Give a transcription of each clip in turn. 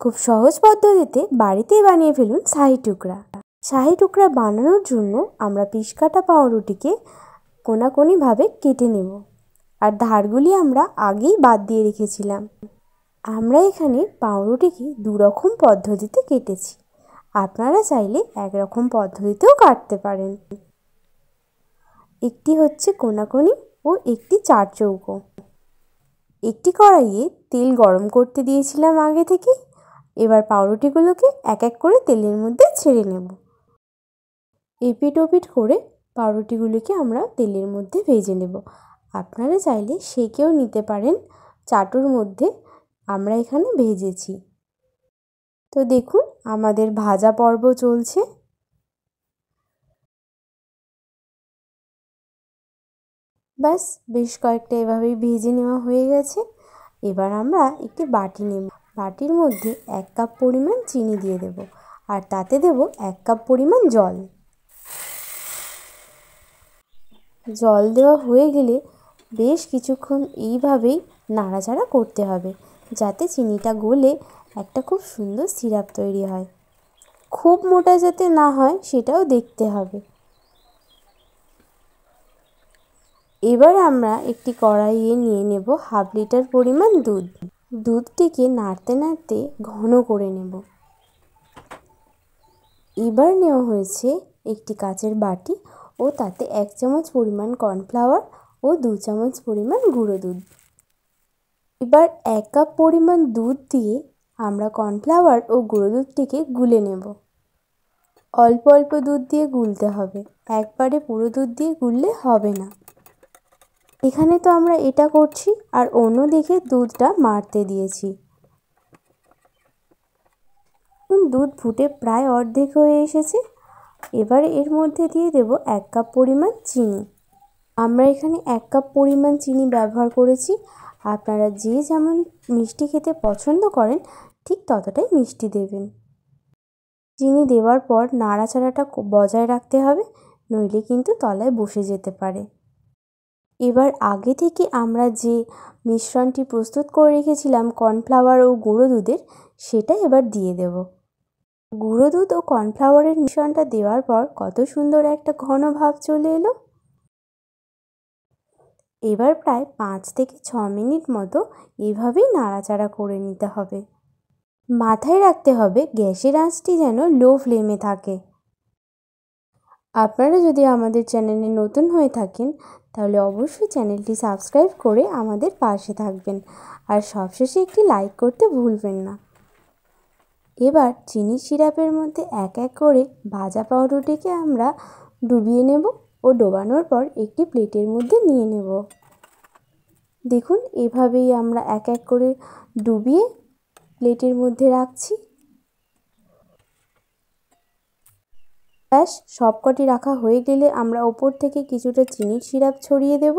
খুব সহজ পদ্ধতিতে বাড়িতেই বানিয়ে ফেলুন শাহি টুকরা। শাহি টুকরা বানানোর জন্য আমরা পিস কাটা পাউরুটিকে কোনাকুনিভাবে কেটে নেব, আর ধারগুলি আমরা আগেই বাদ দিয়ে রেখেছিলাম। আমরা এখানে পাউরুটিকে দুরকম পদ্ধতিতে কেটেছি, আপনারা চাইলে একরকম পদ্ধতিতেও কাটতে পারেন। একটি হচ্ছে কোনাকুনি ও একটি চার চৌকো। একটি কড়াইয়ে তেল গরম করতে দিয়েছিলাম আগে থেকে। এবার পাউরুটিগুলোকে এক এক করে তেলের মধ্যে ছেড়ে নেব। এপিট ওপিট করে পাউরুটিগুলোকে আমরা তেলের মধ্যে ভেজে নেব। আপনারা চাইলে সেকেও নিতে পারেন চাটুর মধ্যে, আমরা এখানে ভেজেছি। তো দেখুন আমাদের ভাজা পর্ব চলছে। ব্যাস বেশ কয়েকটা এভাবেই ভেজে নেওয়া হয়ে গেছে। এবার আমরা একটি বাটি নেব। বাটির মধ্যে 1 কাপ পরিমাণ চিনি দিয়ে দেব, আর তাতে দেব 1 কাপ পরিমাণ জল। জল দেওয়া হয়ে গেলে বেশ কিছুক্ষণ এইভাবেই নাড়াচাড়া করতে হবে, যাতে চিনিটা গলে একটা খুব সুন্দর সিরাপ তৈরি হয়। খুব মোটা যাতে না হয় সেটাও দেখতে হবে। এবার আমরা একটি কড়াইয়ে নিয়ে নেব হাফ লিটার পরিমাণ দুধ। দুধটিকে নাড়তে নাড়তে ঘন করে নেব। এবার নেওয়া হয়েছে একটি কাচের বাটি ও তাতে 1 চামচ পরিমাণ কর্নফ্লাওয়ার ও 2 চামচ পরিমাণ গুঁড়ো দুধ। এবার 1 কাপ পরিমাণ দুধ দিয়ে আমরা কর্নফ্লাওয়ার ও গুঁড়ো দুধটিকে গুলে নেব। অল্প অল্প দুধ দিয়ে গুলতে হবে, একবারে পুরো দুধ দিয়ে গুললে হবে না। এখানে তো আমরা এটা করছি আর অন্যদিকে দুধটা মারতে দিয়েছি। দুধ ফুটে প্রায় অর্ধেক হয়ে এসেছে। এবার এর মধ্যে দিয়ে দেব 1 কাপ পরিমাণ চিনি। আমরা এখানে 1 কাপ পরিমাণ চিনি ব্যবহার করেছি। আপনারা যে যেমন মিষ্টি খেতে পছন্দ করেন ঠিক ততটাই মিষ্টি দেবেন। চিনি দেওয়ার পর নাড়াচাড়াটা বজায় রাখতে হবে, নইলে কিন্তু তলায় বসে যেতে পারে। এবার আগে থেকে আমরা যে মিশ্রণটি প্রস্তুত করে রেখেছিলাম কর্নফ্লাওয়ার ও গুঁড়ো দুধের, সেটা এবার দিয়ে দেব। গুঁড়ো দুধ ও কর্নফ্লাওয়ারের মিশ্রণটা দেওয়ার পর কত সুন্দর একটা ঘন ভাব চলে এলো। এবার প্রায় 5 থেকে 6 মিনিট মতো এভাবেই নাড়াচাড়া করে নিতে হবে। মাথায় রাখতে হবে গ্যাসের আঁচটি যেন লো ফ্লেমে থাকে। আপনারা যদি আমাদের চ্যানেলে নতুন হয়ে থাকেন তাহলে অবশ্যই চ্যানেলটি সাবস্ক্রাইব করে আমাদের পাশে থাকবেন, আর সবশেষে একটি লাইক করতে ভুলবেন না। এবার চিনির সিরাপের মধ্যে এক এক করে ভাজা পাউরুটিকে আমরা ডুবিয়ে নেব ও ডোবানোর পর একটি প্লেটের মধ্যে নিয়ে নেব। দেখুন এভাবেই আমরা এক এক করে ডুবিয়ে প্লেটের মধ্যে রাখছি। ব্যাস সবকটি রাখা হয়ে গেলে আমরা ওপর থেকে কিছুটা চিনির সিরাপ ছড়িয়ে দেব।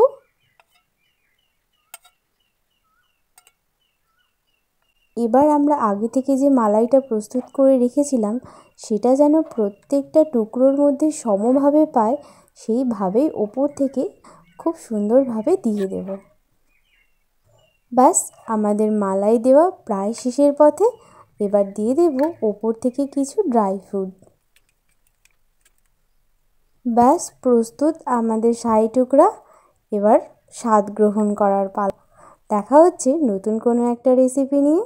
এবার আমরা আগে থেকে যে মালাইটা প্রস্তুত করে রেখেছিলাম সেটা যেন প্রত্যেকটা টুকরোর মধ্যে সমভাবে পায়, সেইভাবেই ওপর থেকে খুব সুন্দরভাবে দিয়ে দেব। ব্যাস আমাদের মালাই দেওয়া প্রায় শেষের পথে। এবার দিয়ে দেব ওপর থেকে কিছু ড্রাই ফ্রুট। ব্যাস প্রস্তুত আমাদের শাহি টুকরা। এবার স্বাদ গ্রহণ করার পালা। দেখা হচ্ছে নতুন কোনো একটা রেসিপি নিয়ে।